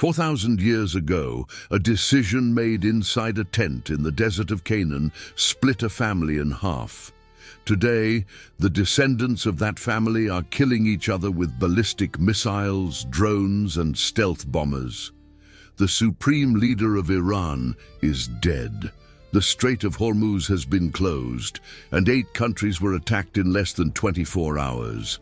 4,000 years ago, a decision made inside a tent in the desert of Canaan split a family in half. Today, the descendants of that family are killing each other with ballistic missiles, drones, and stealth bombers. The supreme leader of Iran is dead. The Strait of Hormuz has been closed, and 8 countries were attacked in less than 24 hours.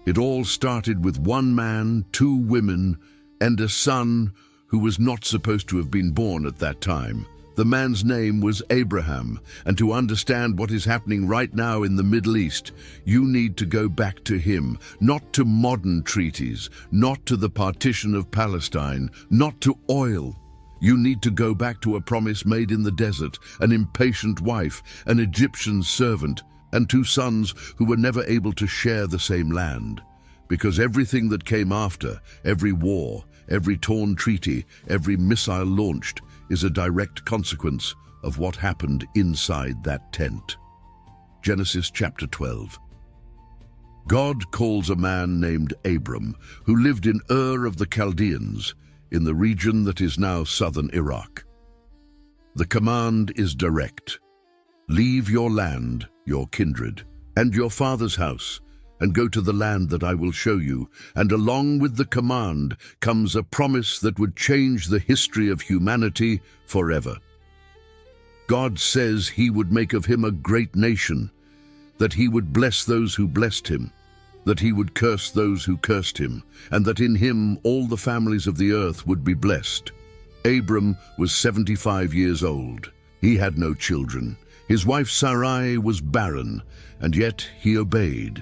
It all started with one man, 2 women, and a son who was not supposed to have been born at that time. The man's name was Abraham, and to understand what is happening right now in the Middle East, you need to go back to him, not to modern treaties, not to the partition of Palestine, not to oil. You need to go back to a promise made in the desert, an impatient wife, an Egyptian servant, and 2 sons who were never able to share the same land. Because everything that came after, every war, every torn treaty, every missile launched, is a direct consequence of what happened inside that tent. Genesis chapter 12. God calls a man named Abram, who lived in Ur of the Chaldeans, in the region that is now southern Iraq. The command is direct. Leave your land, your kindred, and your father's house, and go to the land that I will show you. And along with the command comes a promise that would change the history of humanity forever. God says he would make of him a great nation, that he would bless those who blessed him, that he would curse those who cursed him, and that in him all the families of the earth would be blessed. Abram was 75 years old. He had no children. His wife Sarai was barren, and yet he obeyed.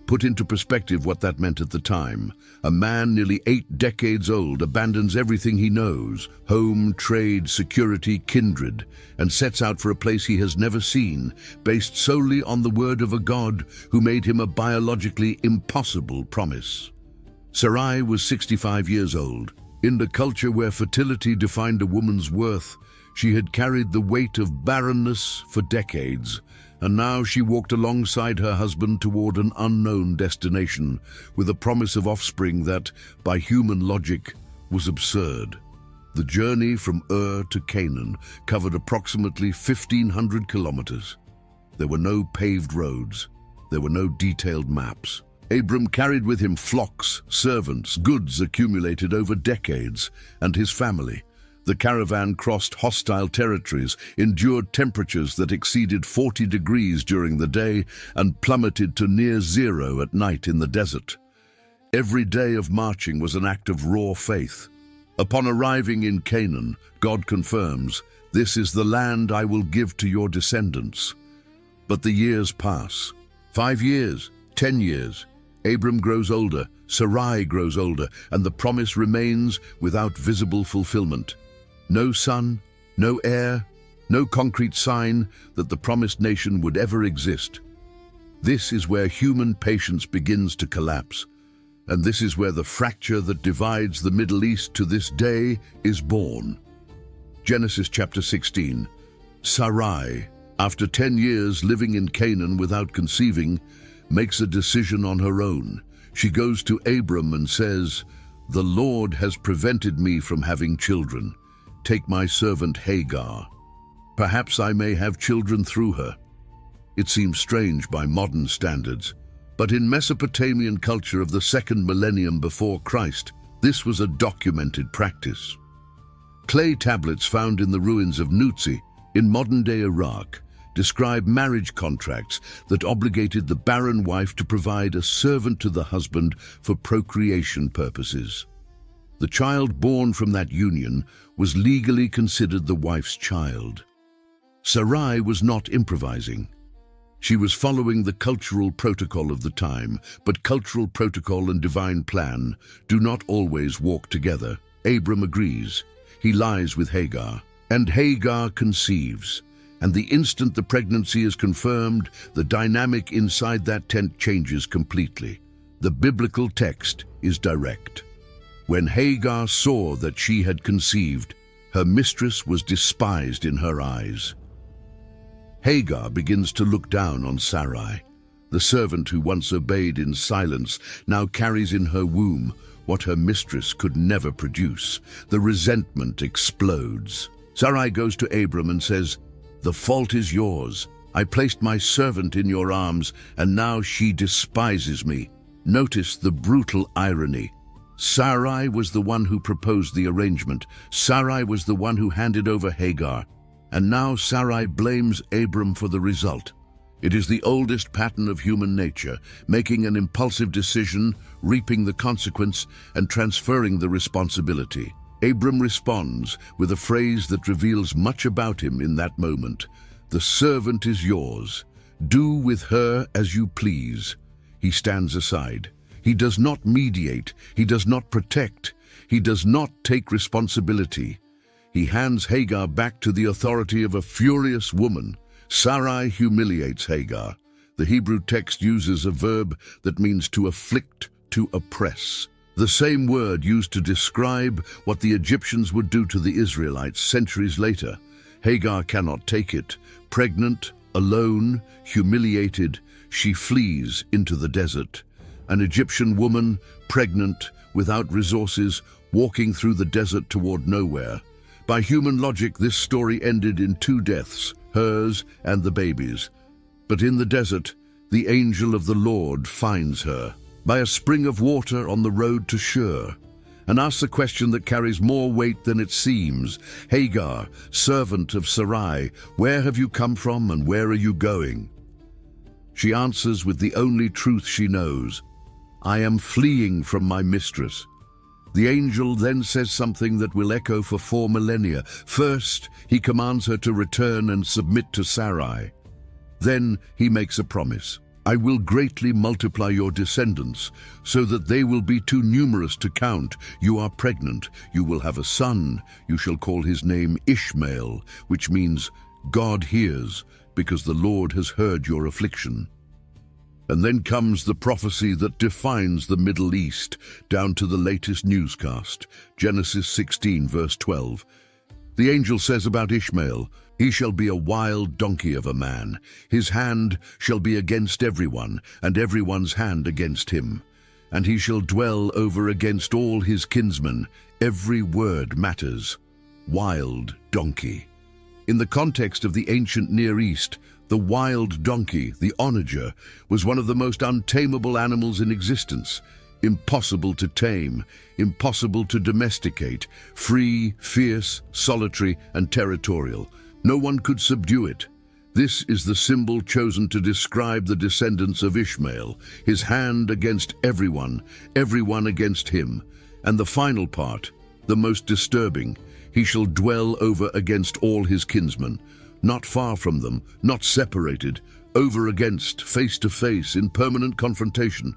Put into perspective what that meant at the time. A man nearly 8 decades old abandons everything he knows, home, trade, security, kindred, and sets out for a place he has never seen, based solely on the word of a God who made him a biologically impossible promise. Sarai was 65 years old. In the culture where fertility defined a woman's worth, she had carried the weight of barrenness for decades, and now she walked alongside her husband toward an unknown destination, with a promise of offspring that, by human logic, was absurd. The journey from Ur to Canaan covered approximately 1,500 kilometers. There were no paved roads. There were no detailed maps. Abram carried with him flocks, servants, goods accumulated over decades, and his family. The caravan crossed hostile territories, endured temperatures that exceeded 40 degrees during the day, and plummeted to near zero at night in the desert. Every day of marching was an act of raw faith. Upon arriving in Canaan, God confirms, "This is the land I will give to your descendants." But the years pass. 5 years, 10 years. Abram grows older, Sarai grows older, and the promise remains without visible fulfillment. No son, no heir, no concrete sign that the promised nation would ever exist. This is where human patience begins to collapse, and this is where the fracture that divides the Middle East to this day is born. Genesis chapter 16. Sarai, after 10 years living in Canaan without conceiving, makes a decision on her own. She goes to Abram and says, "The Lord has prevented me from having children. Take my servant Hagar. Perhaps I may have children through her." It seems strange by modern standards, but in Mesopotamian culture of the 2nd millennium before Christ, this was a documented practice. Clay tablets found in the ruins of Nutsi, in modern-day Iraq, describe marriage contracts that obligated the barren wife to provide a servant to the husband for procreation purposes. The child born from that union was legally considered the wife's child. Sarai was not improvising. She was following the cultural protocol of the time, but cultural protocol and divine plan do not always walk together. Abram agrees. He lies with Hagar, and Hagar conceives. And the instant the pregnancy is confirmed, the dynamic inside that tent changes completely. The biblical text is direct. When Hagar saw that she had conceived, her mistress was despised in her eyes. Hagar begins to look down on Sarai. The servant who once obeyed in silence now carries in her womb what her mistress could never produce. The resentment explodes. Sarai goes to Abram and says, "The fault is yours. I placed my servant in your arms, and now she despises me." Notice the brutal irony. Sarai was the one who proposed the arrangement. Sarai was the one who handed over Hagar. And now Sarai blames Abram for the result. It is the oldest pattern of human nature, making an impulsive decision, reaping the consequence, and transferring the responsibility. Abram responds with a phrase that reveals much about him in that moment. "The servant is yours. Do with her as you please." He stands aside. He does not mediate. He does not protect. He does not take responsibility. He hands Hagar back to the authority of a furious woman. Sarai humiliates Hagar. The Hebrew text uses a verb that means to afflict, to oppress. The same word used to describe what the Egyptians would do to the Israelites centuries later. Hagar cannot take it. Pregnant, alone, humiliated, she flees into the desert. An Egyptian woman, pregnant, without resources, walking through the desert toward nowhere. By human logic, this story ended in two deaths, hers and the baby's. But in the desert, the angel of the Lord finds her by a spring of water on the road to Shur, and asks a question that carries more weight than it seems. "Hagar, servant of Sarai, where have you come from and where are you going?" She answers with the only truth she knows: "I am fleeing from my mistress." The angel then says something that will echo for 4 millennia. First, he commands her to return and submit to Sarai. Then he makes a promise. "I will greatly multiply your descendants, so that they will be too numerous to count. You are pregnant. You will have a son. You shall call his name Ishmael," which means God hears, because the Lord has heard your affliction. And then comes the prophecy that defines the Middle East, down to the latest newscast. Genesis 16, verse 12. The angel says about Ishmael, "He shall be a wild donkey of a man. His hand shall be against everyone, and everyone's hand against him. And he shall dwell over against all his kinsmen." Every word matters. Wild donkey. In the context of the ancient Near East, the wild donkey, the onager, was one of the most untamable animals in existence. Impossible to tame, impossible to domesticate, free, fierce, solitary, and territorial. No one could subdue it. This is the symbol chosen to describe the descendants of Ishmael, his hand against everyone, everyone against him. And the final part, the most disturbing: he shall dwell over against all his kinsmen. Not far from them, not separated, over against, face to face, in permanent confrontation.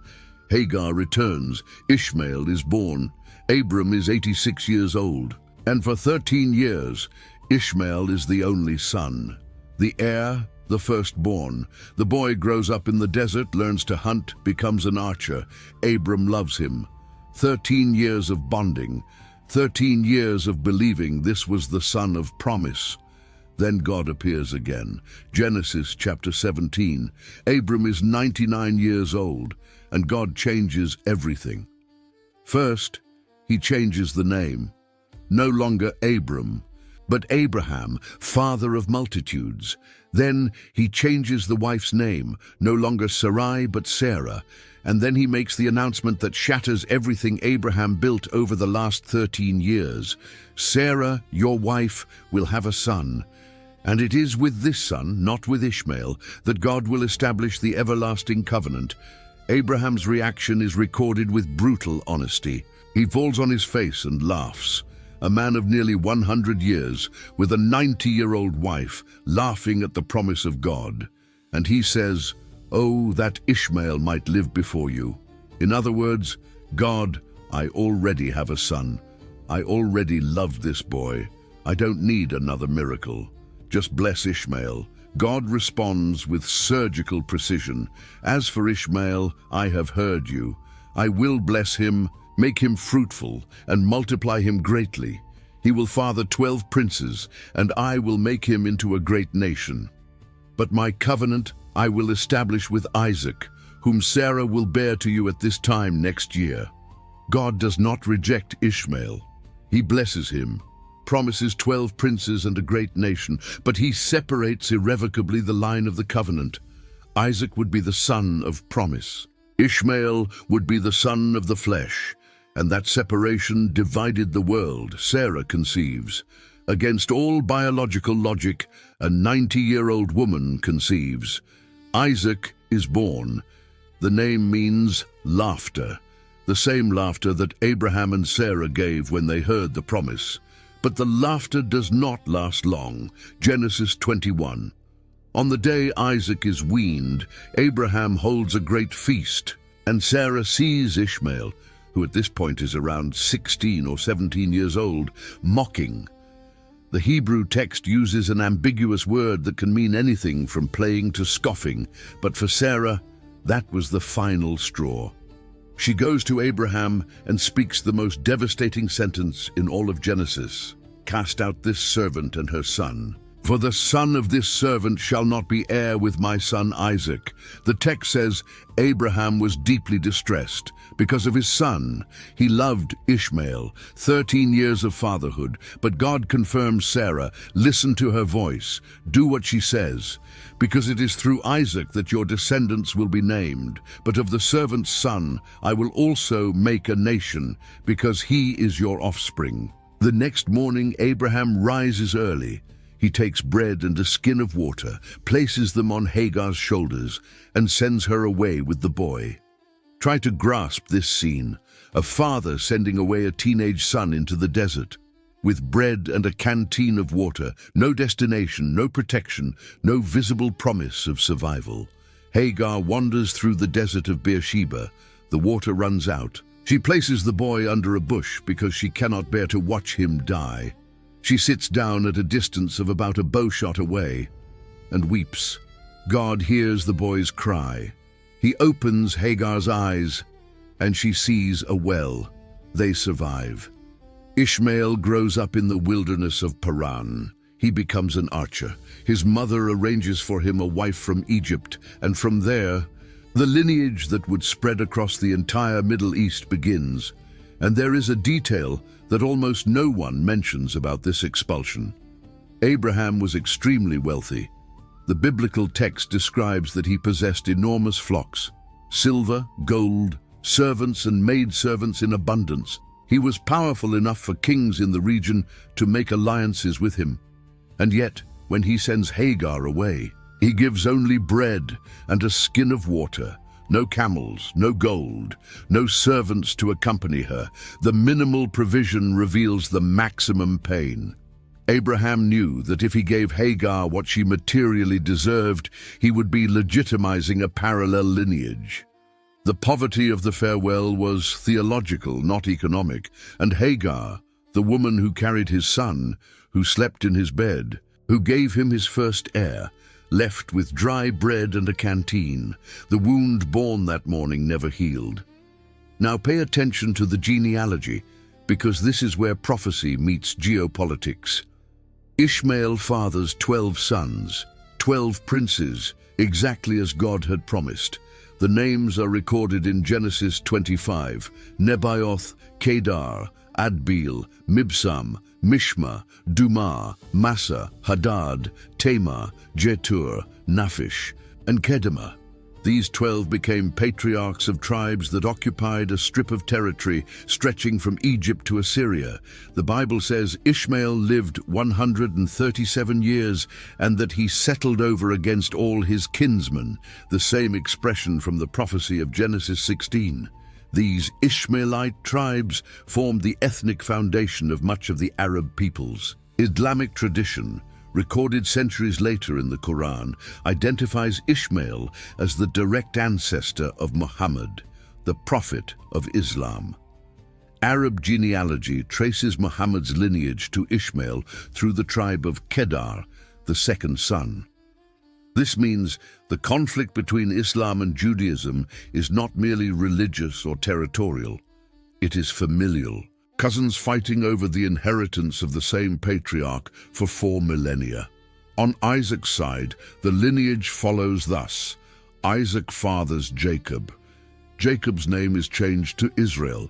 Hagar returns. Ishmael is born. Abram is 86 years old. And for 13 years, Ishmael is the only son. The heir, the firstborn. The boy grows up in the desert, learns to hunt, becomes an archer. Abram loves him. 13 years of bonding. 13 years of believing this was the son of promise. Then God appears again. Genesis chapter 17. Abram is 99 years old, and God changes everything. First, he changes the name. No longer Abram, but Abraham, father of multitudes. Then he changes the wife's name, no longer Sarai, but Sarah. And then he makes the announcement that shatters everything Abraham built over the last 13 years. "Sarah, your wife, will have a son. And it is with this son, not with Ishmael, that God will establish the everlasting covenant." Abraham's reaction is recorded with brutal honesty. He falls on his face and laughs. A man of nearly 100 years, with a 90-year-old wife, laughing at the promise of God. And he says, "Oh, that Ishmael might live before you." In other words, "God, I already have a son. I already love this boy. I don't need another miracle. Just bless Ishmael." God responds with surgical precision. "As for Ishmael, I have heard you. I will bless him, make him fruitful, and multiply him greatly. He will father 12 princes, and I will make him into a great nation. But my covenant I will establish with Isaac, whom Sarah will bear to you at this time next year." God does not reject Ishmael. He blesses him, promises 12 princes and a great nation, but he separates irrevocably the line of the covenant. Isaac would be the son of promise. Ishmael would be the son of the flesh, and that separation divided the world. Sarah conceives. Against all biological logic, a 90-year-old woman conceives. Isaac is born. The name means laughter, the same laughter that Abraham and Sarah gave when they heard the promise. But the laughter does not last long. Genesis 21. On the day Isaac is weaned, Abraham holds a great feast, and Sarah sees Ishmael, who at this point is around 16 or 17 years old, mocking. The Hebrew text uses an ambiguous word that can mean anything from playing to scoffing, but for Sarah, that was the final straw. She goes to Abraham and speaks the most devastating sentence in all of Genesis. "Cast out this servant and her son. For the son of this servant shall not be heir with my son Isaac." The text says Abraham was deeply distressed because of his son. He loved Ishmael, 13 years of fatherhood, but God confirms Sarah, "Listen to her voice, do what she says, because it is through Isaac that your descendants will be named. But of the servant's son I will also make a nation, because he is your offspring." The next morning Abraham rises early. He takes bread and a skin of water, places them on Hagar's shoulders, and sends her away with the boy. Try to grasp this scene, a father sending away a teenage son into the desert, with bread and a canteen of water, no destination, no protection, no visible promise of survival. Hagar wanders through the desert of Beersheba. The water runs out. She places the boy under a bush because she cannot bear to watch him die. She sits down at a distance of about a bowshot away and weeps. God hears the boy's cry. He opens Hagar's eyes, and she sees a well. They survive. Ishmael grows up in the wilderness of Paran. He becomes an archer. His mother arranges for him a wife from Egypt, and from there, the lineage that would spread across the entire Middle East begins. And there is a detail that almost no one mentions about this expulsion. Abraham was extremely wealthy. The biblical text describes that he possessed enormous flocks, silver, gold, servants and maidservants in abundance. He was powerful enough for kings in the region to make alliances with him. And yet, when he sends Hagar away, he gives only bread and a skin of water. No camels, no gold, no servants to accompany her. The minimal provision reveals the maximum pain. Abraham knew that if he gave Hagar what she materially deserved, he would be legitimizing a parallel lineage. The poverty of the farewell was theological, not economic, and Hagar, the woman who carried his son, who slept in his bed, who gave him his first heir, left with dry bread and a canteen. The wound born that morning never healed. Now pay attention to the genealogy, because this is where prophecy meets geopolitics. Ishmael fathers 12 sons, 12 princes, exactly as God had promised. The names are recorded in Genesis 25, Nebaioth, Kedar, Adbeel, Mibsam, Mishma, Dumah, Massa, Hadad, Tamar, Jetur, Naphish, and Kedemah. These 12 became patriarchs of tribes that occupied a strip of territory stretching from Egypt to Assyria. The Bible says Ishmael lived 137 years and that he settled over against all his kinsmen, the same expression from the prophecy of Genesis 16. These Ishmaelite tribes formed the ethnic foundation of much of the Arab peoples. Islamic tradition, recorded centuries later in the Quran, identifies Ishmael as the direct ancestor of Muhammad, the prophet of Islam. Arab genealogy traces Muhammad's lineage to Ishmael through the tribe of Kedar, the second son. This means the conflict between Islam and Judaism is not merely religious or territorial. It is familial. Cousins fighting over the inheritance of the same patriarch for 4 millennia. On Isaac's side, the lineage follows thus. Isaac fathers Jacob. Jacob's name is changed to Israel.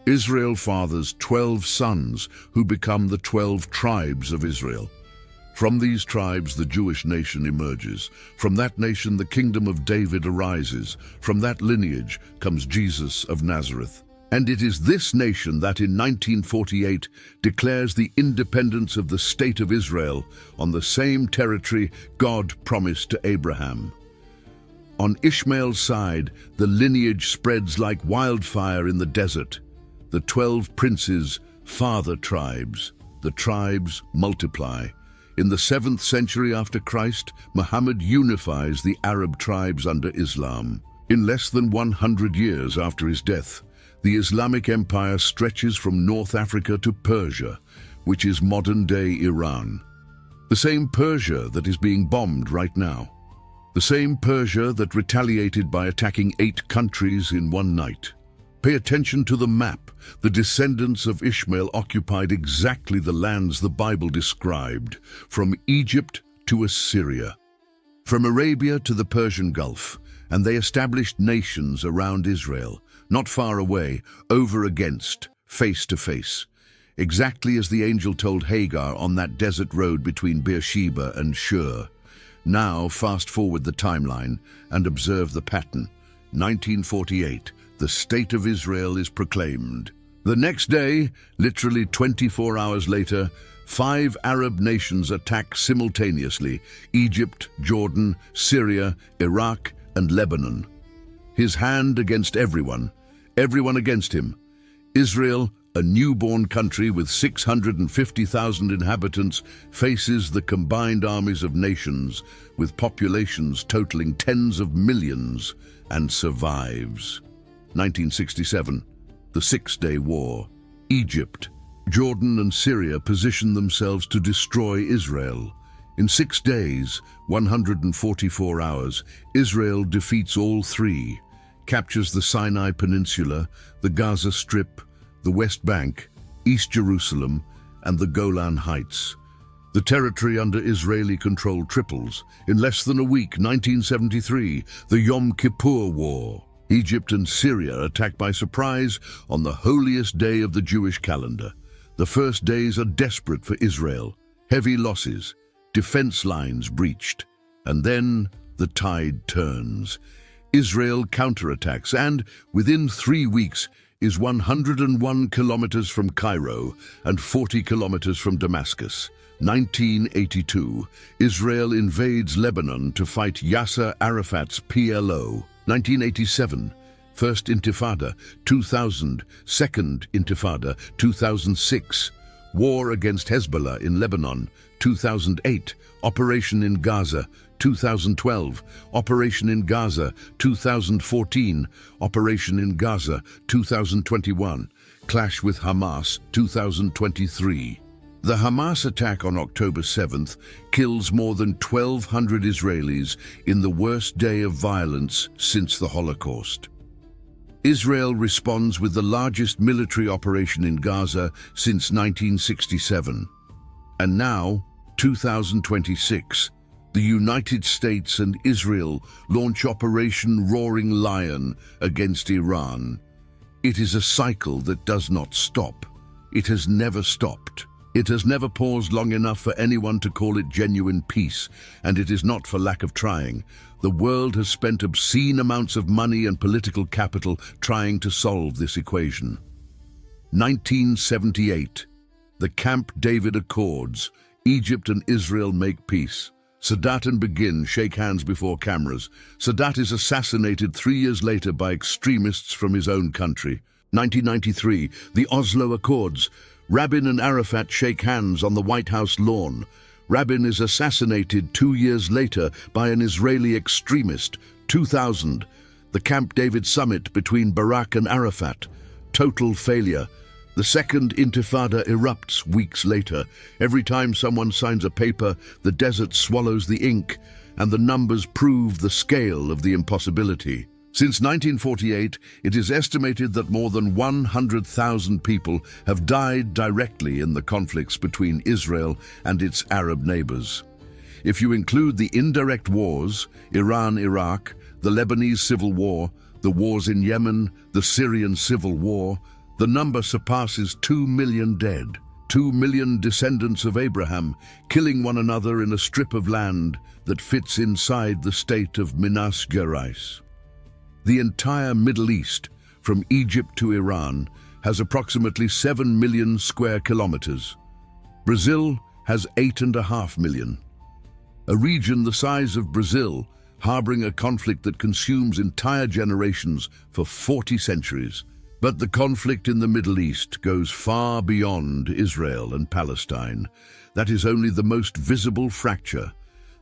Israel fathers 12 sons who become the 12 tribes of Israel. From these tribes the Jewish nation emerges. From that nation the kingdom of David arises. From that lineage comes Jesus of Nazareth. And it is this nation that in 1948 declares the independence of the State of Israel on the same territory God promised to Abraham. On Ishmael's side, the lineage spreads like wildfire in the desert. The 12 princes father tribes. The tribes multiply. In the 7th century after Christ, Muhammad unifies the Arab tribes under Islam. In less than 100 years after his death, the Islamic Empire stretches from North Africa to Persia, which is modern-day Iran. The same Persia that is being bombed right now. The same Persia that retaliated by attacking 8 countries in one night. Pay attention to the map. The descendants of Ishmael occupied exactly the lands the Bible described, from Egypt to Assyria, from Arabia to the Persian Gulf, and they established nations around Israel, not far away, over against, face to face, exactly as the angel told Hagar on that desert road between Beersheba and Shur. Now fast forward the timeline and observe the pattern. 1948. The State of Israel is proclaimed. The next day, literally 24 hours later, 5 Arab nations attack simultaneously: Egypt, Jordan, Syria, Iraq, and Lebanon. His hand against everyone, everyone against him. Israel, a newborn country with 650,000 inhabitants, faces the combined armies of nations with populations totaling tens of millions and survives. 1967, the Six-Day War. Egypt, Jordan and Syria position themselves to destroy Israel. In 6 days, 144 hours, Israel defeats all 3, captures the Sinai Peninsula, the Gaza Strip, the West Bank, East Jerusalem, and the Golan Heights. The territory under Israeli control triples. In less than a week, 1973, the Yom Kippur War. Egypt and Syria attack by surprise on the holiest day of the Jewish calendar. The first days are desperate for Israel. Heavy losses, defense lines breached. And then the tide turns. Israel counterattacks and, within 3 weeks, is 101 kilometers from Cairo and 40 kilometers from Damascus. 1982, Israel invades Lebanon to fight Yasser Arafat's PLO. 1987, First Intifada, 2000, Second Intifada, 2006, War against Hezbollah in Lebanon, 2008, Operation in Gaza, 2012, Operation in Gaza, 2014, Operation in Gaza, 2021, Clash with Hamas, 2023. The Hamas attack on October 7th kills more than 1,200 Israelis in the worst day of violence since the Holocaust. Israel responds with the largest military operation in Gaza since 1967. And now, 2026, the United States and Israel launch Operation Roaring Lion against Iran. It is a cycle that does not stop. It has never stopped. It has never paused long enough for anyone to call it genuine peace, and it is not for lack of trying. The world has spent obscene amounts of money and political capital trying to solve this equation. 1978. The Camp David Accords. Egypt and Israel make peace. Sadat and Begin shake hands before cameras. Sadat is assassinated 3 years later by extremists from his own country. 1993. The Oslo Accords. Rabin and Arafat shake hands on the White House lawn. Rabin is assassinated 2 years later by an Israeli extremist. 2000. The Camp David summit between Barak and Arafat. Total failure. The Second Intifada erupts weeks later. Every time someone signs a paper, the desert swallows the ink, and the numbers prove the scale of the impossibility. Since 1948, it is estimated that more than 100,000 people have died directly in the conflicts between Israel and its Arab neighbors. If you include the indirect wars, Iran-Iraq, the Lebanese Civil War, the wars in Yemen, the Syrian Civil War, The number surpasses 2 million dead. 2 million descendants of Abraham killing one another in a strip of land that fits inside the state of Minas Gerais. The entire Middle East, from Egypt to Iran, has approximately 7 million square kilometers. Brazil has 8.5 million. A region the size of Brazil, harboring a conflict that consumes entire generations for 40 centuries. But the conflict in the Middle East goes far beyond Israel and Palestine. That is only the most visible fracture.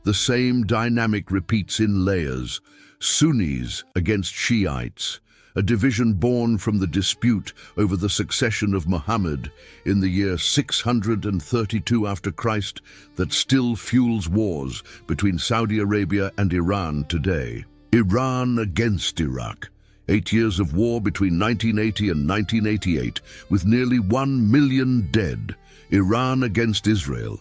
The same dynamic repeats in layers. Sunnis against Shiites, a division born from the dispute over the succession of Muhammad in the year 632 after Christ that still fuels wars between Saudi Arabia and Iran today. Iran against Iraq. 8 years of war between 1980 and 1988, with nearly 1 million dead. Iran against Israel.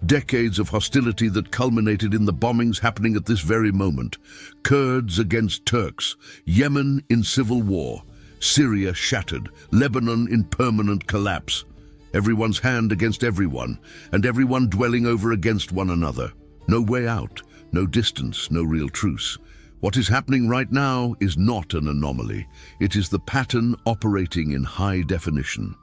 Decades of hostility that culminated in the bombings happening at this very moment. Kurds against Turks. Yemen in civil war. Syria shattered. Lebanon in permanent collapse. Everyone's hand against everyone, and everyone dwelling over against one another. No way out, no distance, no real truce. What is happening right now is not an anomaly. It is the pattern operating in high definition.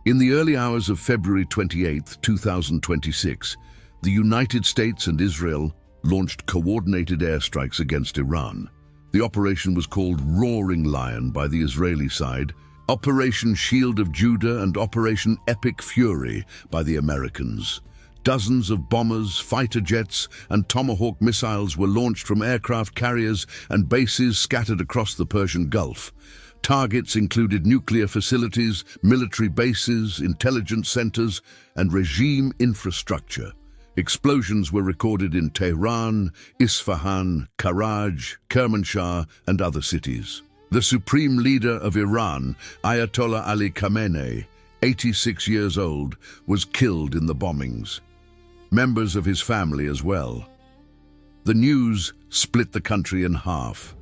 In the early hours of February 28, 2026, the United States and Israel launched coordinated airstrikes against Iran. The operation was called Roaring Lion by the Israeli side, Operation Shield of Judah and Operation Epic Fury by the Americans. Dozens of bombers, fighter jets, and Tomahawk missiles were launched from aircraft carriers and bases scattered across the Persian Gulf. Targets included nuclear facilities, military bases, intelligence centers, and regime infrastructure. Explosions were recorded in Tehran, Isfahan, Karaj, Kermanshah, and other cities. The supreme leader of Iran, Ayatollah Ali Khamenei, 86 years old, was killed in the bombings. Members of his family as well. The news split the country in half.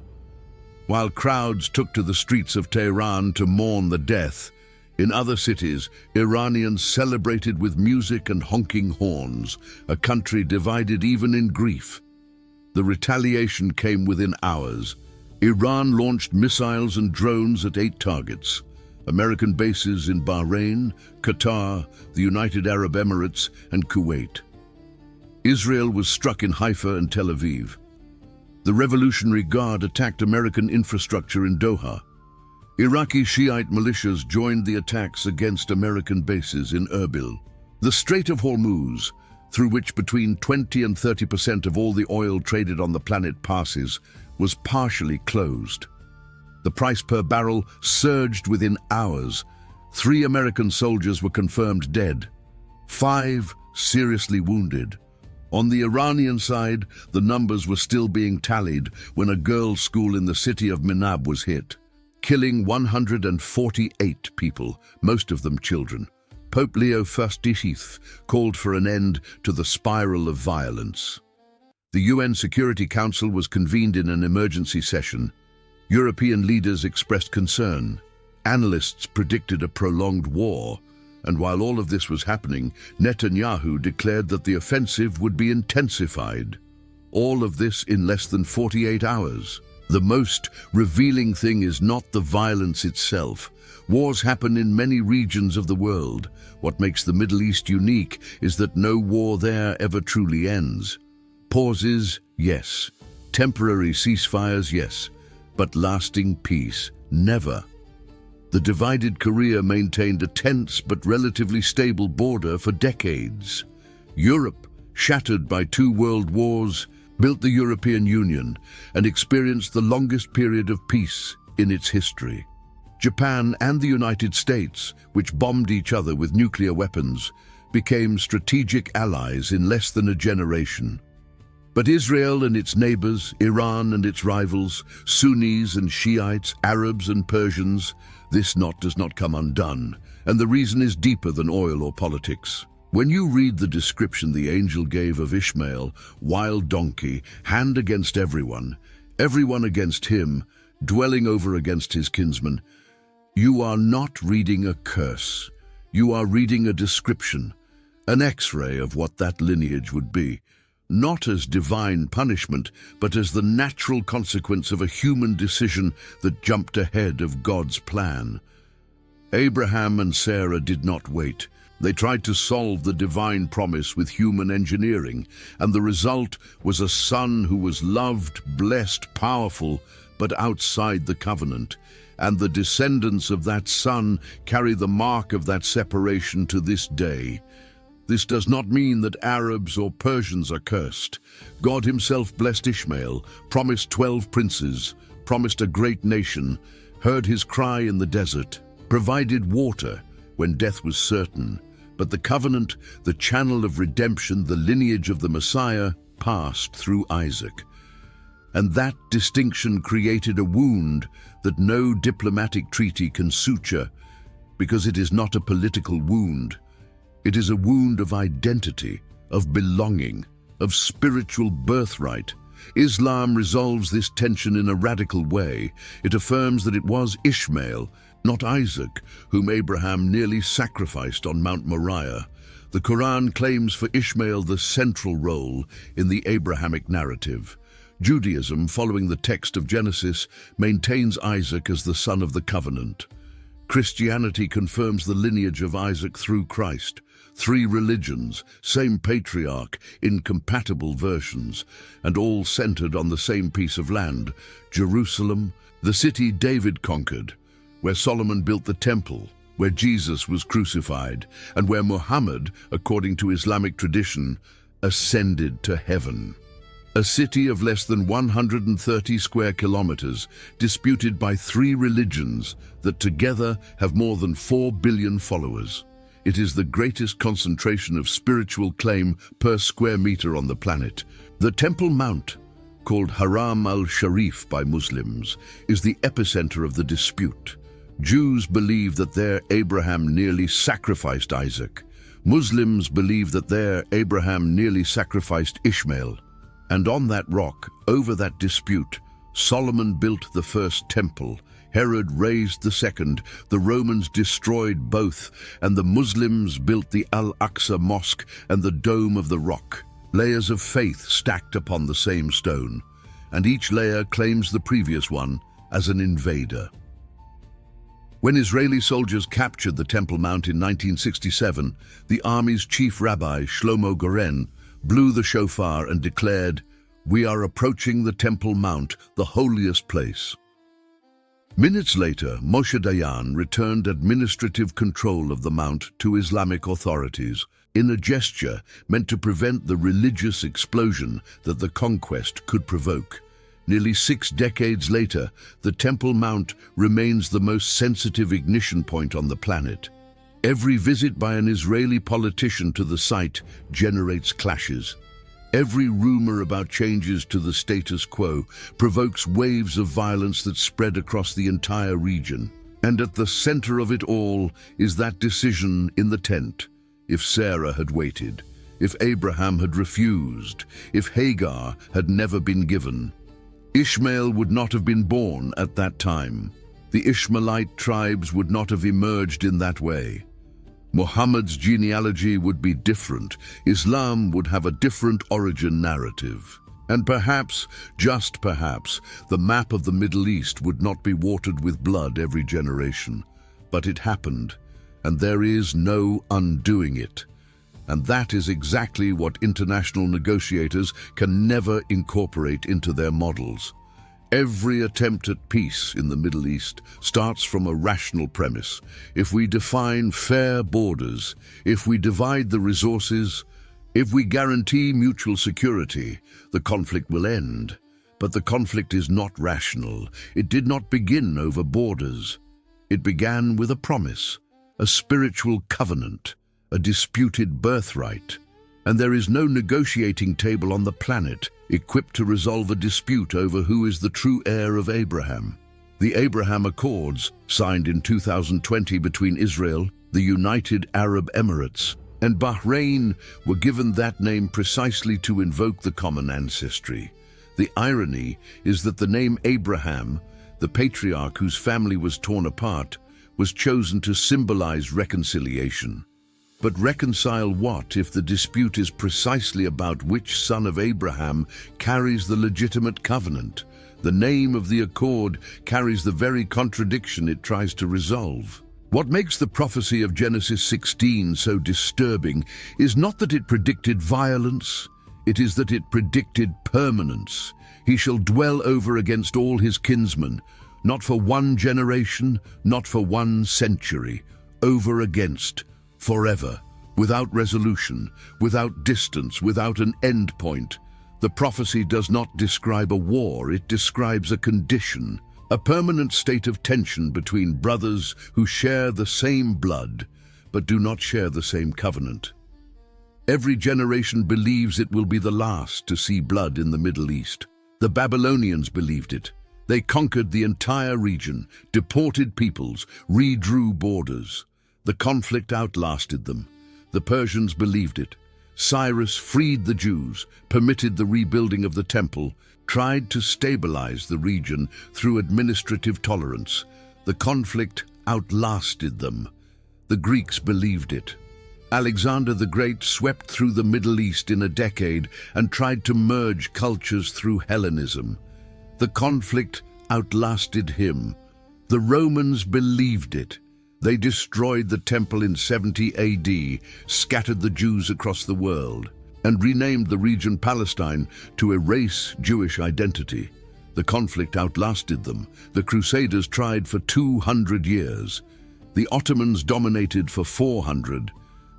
While crowds took to the streets of Tehran to mourn the death, in other cities, Iranians celebrated with music and honking horns, a country divided even in grief. The retaliation came within hours. Iran launched missiles and drones at 8 targets. American bases in Bahrain, Qatar, the United Arab Emirates, and Kuwait. Israel was struck in Haifa and Tel Aviv. The Revolutionary Guard attacked American infrastructure in Doha. Iraqi Shiite militias joined the attacks against American bases in Erbil. The Strait of Hormuz, through which between 20 and 30% of all the oil traded on the planet passes, was partially closed. The price per barrel surged within hours. 3 American soldiers were confirmed dead, 5 seriously wounded. On the Iranian side, the numbers were still being tallied when a girls' school in the city of Minab was hit, killing 148 people, most of them children. Pope Leo XIII called for an end to the spiral of violence. The UN Security Council was convened in an emergency session. European leaders expressed concern. Analysts predicted a prolonged war. And while all of this was happening, Netanyahu declared that the offensive would be intensified. All of this in less than 48 hours. The most revealing thing is not the violence itself. Wars happen in many regions of the world. What makes the Middle East unique is that no war there ever truly ends. Pauses, yes. Temporary ceasefires, yes. But lasting peace, never. The divided Korea maintained a tense but relatively stable border for decades. Europe, shattered by 2 world wars, built the European Union and experienced the longest period of peace in its history. Japan and the United States, which bombed each other with nuclear weapons, became strategic allies in less than a generation. But Israel and its neighbors, Iran and its rivals, Sunnis and Shiites, Arabs and Persians, this knot does not come undone, and the reason is deeper than oil or politics. When you read the description the angel gave of Ishmael, wild donkey, hand against everyone, everyone against him, dwelling over against his kinsman, You are not reading a curse. You are reading a description, an X-ray of what that lineage would be, not as divine punishment, but as the natural consequence of a human decision that jumped ahead of God's plan. Abraham and Sarah did not wait. They tried to solve the divine promise with human engineering, and the result was a son who was loved, blessed, powerful, but outside the covenant. And the descendants of that son carry the mark of that separation to this day. This does not mean that Arabs or Persians are cursed. God himself blessed Ishmael, promised 12 princes, promised a great nation, heard his cry in the desert, provided water when death was certain. But the covenant, the channel of redemption, the lineage of the Messiah, passed through Isaac. And that distinction created a wound that no diplomatic treaty can suture, because it is not a political wound. It is a wound of identity, of belonging, of spiritual birthright. Islam resolves this tension in a radical way. It affirms that it was Ishmael, not Isaac, whom Abraham nearly sacrificed on Mount Moriah. The Quran claims for Ishmael the central role in the Abrahamic narrative. Judaism, following the text of Genesis, maintains Isaac as the son of the covenant. Christianity confirms the lineage of Isaac through Christ. 3 religions, same patriarch, incompatible versions, and all centered on the same piece of land, Jerusalem, the city David conquered, where Solomon built the temple, where Jesus was crucified, and where Muhammad, according to Islamic tradition, ascended to heaven. A city of less than 130 square kilometers, disputed by 3 religions that together have more than 4 billion followers. It is the greatest concentration of spiritual claim per square meter on the planet. The Temple Mount, called Haram al-Sharif by Muslims, is the epicenter of the dispute. Jews believe that there Abraham nearly sacrificed Isaac. Muslims believe that there Abraham nearly sacrificed Ishmael. And on that rock, over that dispute, Solomon built the first temple, Herod raised the second, the Romans destroyed both, and the Muslims built the Al-Aqsa Mosque and the Dome of the Rock, layers of faith stacked upon the same stone, and each layer claims the previous one as an invader. When Israeli soldiers captured the Temple Mount in 1967, the army's chief rabbi, Shlomo Goren, blew the shofar and declared, "We are approaching the Temple Mount, the holiest place." Minutes later, Moshe Dayan returned administrative control of the mount to Islamic authorities, in a gesture meant to prevent the religious explosion that the conquest could provoke. Nearly 6 decades later, the Temple Mount remains the most sensitive ignition point on the planet. Every visit by an Israeli politician to the site generates clashes. Every rumor about changes to the status quo provokes waves of violence that spread across the entire region. And at the center of it all is that decision in the tent. If Sarah had waited, if Abraham had refused, if Hagar had never been given, Ishmael would not have been born at that time. The Ishmaelite tribes would not have emerged in that way. Muhammad's genealogy would be different. Islam would have a different origin narrative. And perhaps, just perhaps, the map of the Middle East would not be watered with blood every generation. But it happened, and there is no undoing it. And that is exactly what international negotiators can never incorporate into their models. Every attempt at peace in the Middle East starts from a rational premise. If we define fair borders, if we divide the resources, if we guarantee mutual security, the conflict will end. But the conflict is not rational. It did not begin over borders. It began with a promise, a spiritual covenant, a disputed birthright. And there is no negotiating table on the planet equipped to resolve a dispute over who is the true heir of Abraham. The Abraham Accords, signed in 2020 between Israel, the United Arab Emirates, and Bahrain, were given that name precisely to invoke the common ancestry. The irony is that the name Abraham, the patriarch whose family was torn apart, was chosen to symbolize reconciliation. But reconcile what if the dispute is precisely about which son of Abraham carries the legitimate covenant? The name of the accord carries the very contradiction it tries to resolve. What makes the prophecy of Genesis 16 so disturbing is not that it predicted violence, it is that it predicted permanence. He shall dwell over against all his kinsmen, not for one generation, not for one century, over against, forever, without resolution, without distance, without an end point. The prophecy does not describe a war, it describes a condition, a permanent state of tension between brothers who share the same blood, but do not share the same covenant. Every generation believes it will be the last to see blood in the Middle East. The Babylonians believed it. They conquered the entire region, deported peoples, redrew borders. The conflict outlasted them. The Persians believed it. Cyrus freed the Jews, permitted the rebuilding of the temple, tried to stabilize the region through administrative tolerance. The conflict outlasted them. The Greeks believed it. Alexander the Great swept through the Middle East in a decade and tried to merge cultures through Hellenism. The conflict outlasted him. The Romans believed it. They destroyed the temple in 70 AD, scattered the Jews across the world, and renamed the region Palestine to erase Jewish identity. The conflict outlasted them. The Crusaders tried for 200 years. The Ottomans dominated for 400.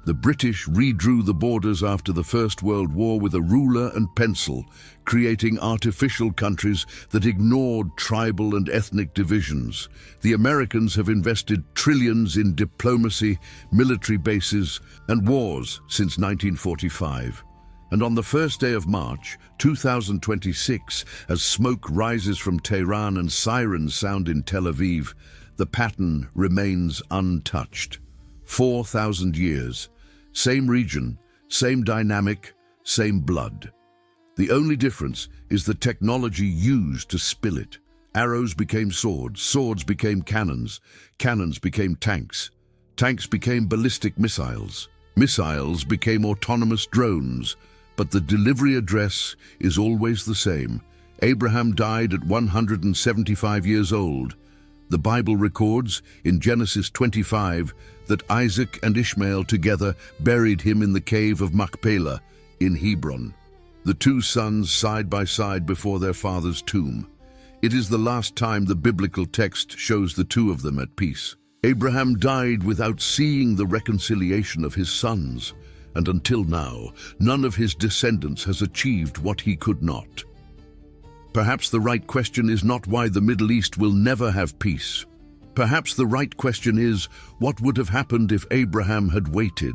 The British redrew the borders after the First World War with a ruler and pencil, creating artificial countries that ignored tribal and ethnic divisions. The Americans have invested trillions in diplomacy, military bases, and wars since 1945. And on the first day of March, 2026, as smoke rises from Tehran and sirens sound in Tel Aviv, the pattern remains untouched. 4,000 years, same region, same dynamic, same blood. The only difference is the technology used to spill it. Arrows became swords, swords became cannons, cannons became tanks, tanks became ballistic missiles, missiles became autonomous drones, but the delivery address is always the same. Abraham died at 175 years old. The Bible records in Genesis 25 that Isaac and Ishmael together buried him in the cave of Machpelah in Hebron, the two sons side by side before their father's tomb. It is the last time the biblical text shows the two of them at peace. Abraham died without seeing the reconciliation of his sons, and until now, none of his descendants has achieved what he could not. Perhaps the right question is not why the Middle East will never have peace. Perhaps the right question is, what would have happened if Abraham had waited?